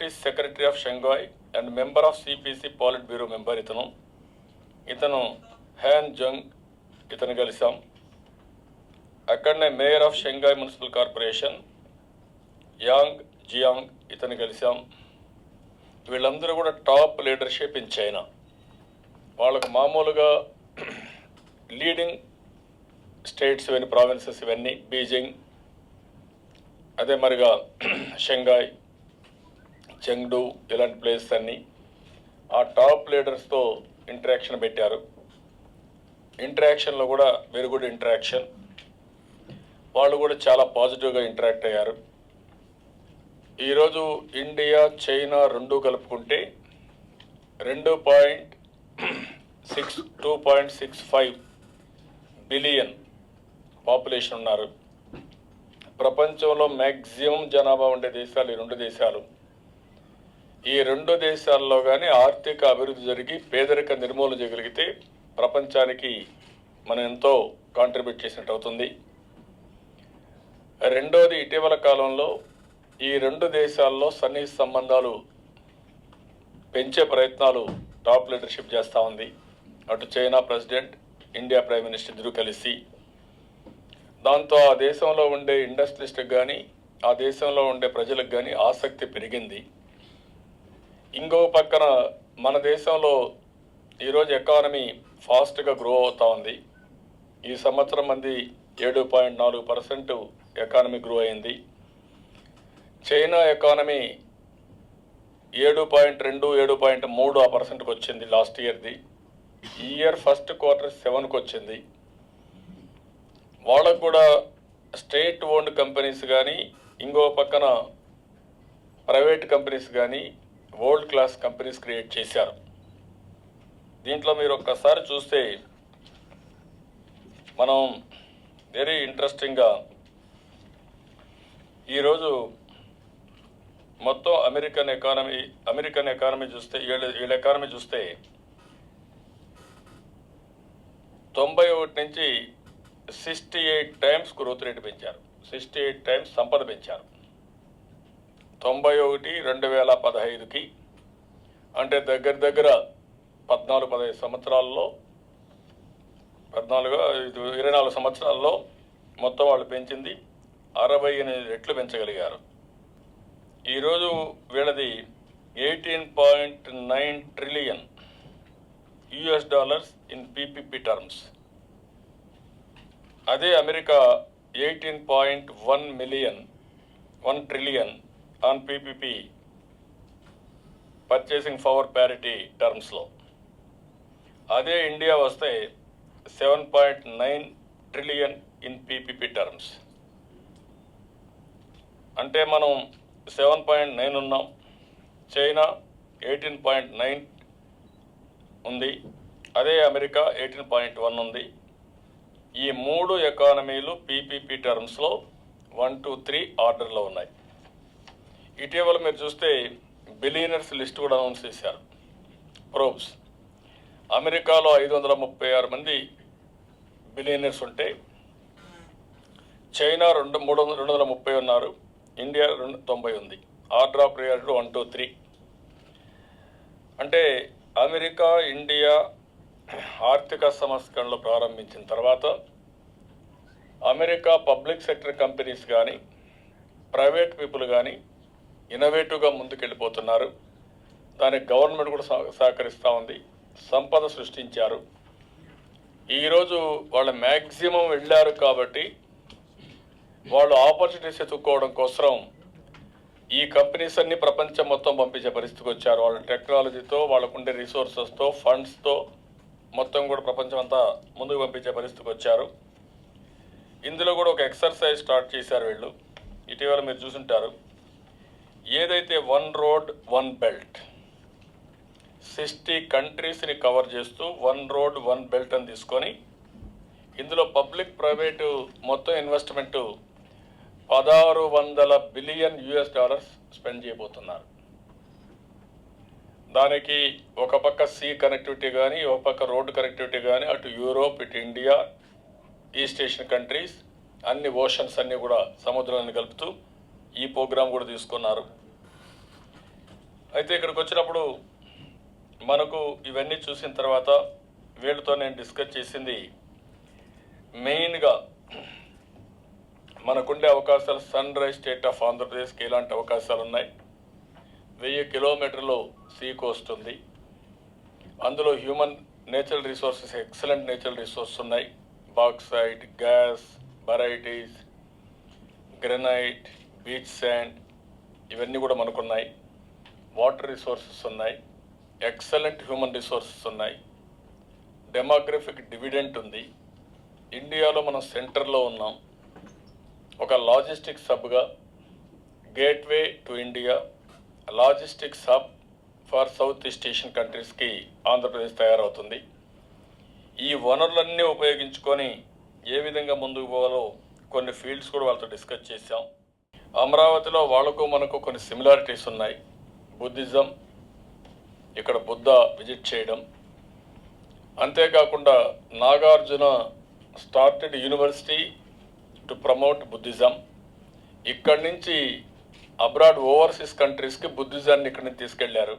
Office secretary of Shanghai and member of CPC politburo member ఇతను Han Zheng ఇతను కలిసాం. అక్కడనే mayor of Shanghai municipal corporation Yang Jiang ఇతను కలిసాం. వీళ్ళందరూ కూడా టాప్ లీడర్షిప్ ఇన్ చైనా. వాళ్ళకు మామూలుగా లీడింగ్ స్టేట్స్ ఇవన్నీ ప్రావిన్సెస్ ఇవన్నీ బీజింగ్, అదే మరిగా షంఘాయ్, చెంగ్డు ఇలాంటి ప్లేసెస్ అన్నీ ఆ టాప్ లీడర్స్తో ఇంటరాక్షన్ పెట్టారు. ఇంటరాక్షన్లో కూడా వెరీ గుడ్ ఇంటరాక్షన్. వాళ్ళు కూడా చాలా పాజిటివ్గా ఇంటరాక్ట్ అయ్యారు. ఈరోజు ఇండియా చైనా రెండు కలుపుకుంటే 2.65 బిలియన్ పాపులేషన్ ఉన్నారు. ప్రపంచంలో మ్యాక్సిమం జనాభా ఉండే దేశాలు ఈ రెండు దేశాలు. ఈ రెండు దేశాల్లో కానీ ఆర్థిక అభివృద్ధి జరిగి పేదరిక నిర్మూలన చేయగలిగితే ప్రపంచానికి మనం ఎంతో కాంట్రిబ్యూట్ చేసినట్టు అవుతుంది. రెండోది, ఇటీవల కాలంలో ఈ రెండు దేశాల్లో సన్నిహిత సంబంధాలు పెంచే ప్రయత్నాలు టాప్ లీడర్షిప్ చేస్తూ ఉంది. అటు China president, India prime minister ఇద్దరు కలిసి. దాంతో ఆ దేశంలో ఉండే ఇండస్ట్రియలిస్ట్కి కానీ ఆ దేశంలో ఉండే ప్రజలకు కానీ ఆసక్తి పెరిగింది. ఇంకో పక్కన మన దేశంలో ఈరోజు ఎకానమీ ఫాస్ట్గా గ్రో అవుతూ ఉంది. ఈ సంవత్సరం మంది 7.4% ఎకానమీ గ్రో అయింది. చైనా ఎకానమీ 7.2, 7.3% వచ్చింది లాస్ట్ ఇయర్ది. ఈ ఇయర్ ఫస్ట్ క్వార్టర్ 7కి వచ్చింది. వాళ్ళకు కూడా స్టేట్ ఓన్డ్ కంపెనీస్ కానీ ఇంకో పక్కన ప్రైవేట్ కంపెనీస్ కానీ వరల్డ్ క్లాస్ కంపెనీస్ క్రియేట్ చేశారు. దీంట్లో మీరు ఒక్కసారి చూస్తే మనం వెరీ ఇంట్రెస్టింగ్గా ఈరోజు మొత్తం అమెరికన్ ఎకానమీ చూస్తే వీళ్ళ ఎకానమీ చూస్తే 91 నుంచి 68 టైమ్స్ గ్రోత్ రేట్ పెంచారు. 68 టైమ్స్ సంపద పెంచారు. 91 2015కి అంటే దగ్గర 14-15 సంవత్సరాల్లో 24 సంవత్సరాల్లో మొత్తం వాళ్ళు పెంచింది 68 రెట్లు పెంచగలిగారు. ఈరోజు వీళ్ళది 18.9 trillion US$ in PPP terms. అదే America 18.1 trillion on PPP purchasing power parity టర్మ్స్లో. అదే ఇండియా వస్తే 7.9 ట్రిలియన్ ఇన్ PPP టర్మ్స్. అంటే మనం 7.9 ఉన్నాం, చైనా 18.9 ఉంది, అదే అమెరికా 18.1 ఉంది. ఈ మూడు ఎకానమీలు PPP టర్మ్స్లో 1, 2, 3 ఆర్డర్లో ఉన్నాయి. ఇటీవల మీరు చూస్తే బిలియనర్స్ లిస్ట్ కూడా అనౌన్స్ చేశారు. ప్రోబ్స్ అమెరికాలో 536 మంది బిలియనర్స్ ఉంటే చైనా 230 ఉన్నారు, ఇండియా 90 ఉంది. Order of priority 1, 2, 3. అంటే అమెరికా ఇండియా ఆర్థిక సంస్కరణలు ప్రారంభించిన తర్వాత అమెరికా పబ్లిక్ సెక్టర్ కంపెనీస్ కానీ ప్రైవేట్ పీపుల్ కానీ ఇన్నోవేటివ్గా ముందుకెళ్ళిపోతున్నారు. దానికి గవర్నమెంట్ కూడా సహకరిస్తూ ఉంది. సంపద సృష్టించారు. ఈరోజు వాళ్ళు మ్యాక్సిమం వెళ్ళారు కాబట్టి వాళ్ళు ఆపర్చునిటీస్ ఎత్తుక్కోవడం కోసం ఈ కంపెనీస్ అన్ని ప్రపంచం మొత్తం పంపించే పరిస్థితికి వచ్చారు. వాళ్ళ టెక్నాలజీతో, వాళ్ళకుండే రిసోర్సెస్తో, ఫండ్స్తో మొత్తం కూడా ప్రపంచం అంతా ముందుకు పంపించే పరిస్థితికి వచ్చారు. ఇందులో కూడా ఒక ఎక్సర్సైజ్ స్టార్ట్ చేశారు వీళ్ళు. ఇటీవల మీరు చూసుంటారు, ఏదైతే 1 రోడ్ 1 బెల్ట్ 60 కంట్రీస్ని కవర్ చేస్తూ 1 రోడ్ 1 బెల్ట్ అని తీసుకొని ఇందులో పబ్లిక్ ప్రైవేటు మొత్తం ఇన్వెస్ట్మెంటు $1600 బిలియన్ స్పెండ్ చేయబోతున్నారు. దానికి ఒక పక్క సీ కనెక్టివిటీ కానీ, ఒక పక్క రోడ్డు కనెక్టివిటీ కానీ, అటు యూరోప్, ఇటు ఇండియా, ఈస్ట్ ఏషియన్ కంట్రీస్, అన్ని ఓషన్స్ అన్నీ కూడా సముద్రాన్ని కలుపుతూ ఈ ప్రోగ్రాం కూడా తీసుకున్నారు. అయితే ఇక్కడికి వచ్చినప్పుడు మనకు ఇవన్నీ చూసిన తర్వాత వీళ్ళతో నేను డిస్కస్ చేసింది మెయిన్గా మనకుండే అవకాశాలు సన్ రైజ్ స్టేట్ ఆఫ్ ఆంధ్రప్రదేశ్కి ఎలాంటి అవకాశాలు ఉన్నాయి. 1000 కిలోమీటర్లు సీ కోస్ట్ ఉంది. అందులో human natural resources, excellent natural resources ఉన్నాయి. Bauxite, gas, barytes, granite, beach sand ఇవన్నీ కూడా మనకున్నాయి. వాటర్ రిసోర్సెస్ ఉన్నాయి. ఎక్సలెంట్ హ్యూమన్ రిసోర్సెస్ ఉన్నాయి. డెమోగ్రఫిక్ డివిడెంట్ ఉంది. ఇండియాలో మనం సెంటర్లో ఉన్నాం. ఒక లాజిస్టిక్స్ హబ్గా, gateway to India, logistics hub for South East Asian కంట్రీస్కి ఆంధ్రప్రదేశ్ తయారవుతుంది. ఈ వనరులన్నీ ఉపయోగించుకొని ఏ విధంగా ముందుకు పోవాలో కొన్ని ఫీల్డ్స్ కూడా వాళ్ళతో డిస్కస్ చేశాం. అమరావతిలో వాళ్ళకు మనకు కొన్ని సిమిలారిటీస్ ఉన్నాయి. బుద్ధిజం, ఇక్కడ బుద్ధ విజిట్ చేయడం, అంతేకాకుండా Nagarjuna started university to promote Buddhism. ఇక్కడి నుంచి అబ్రాడ్ ఓవర్సీస్ కంట్రీస్కి బుద్ధిజాన్ని ఇక్కడి నుంచి తీసుకెళ్లారు.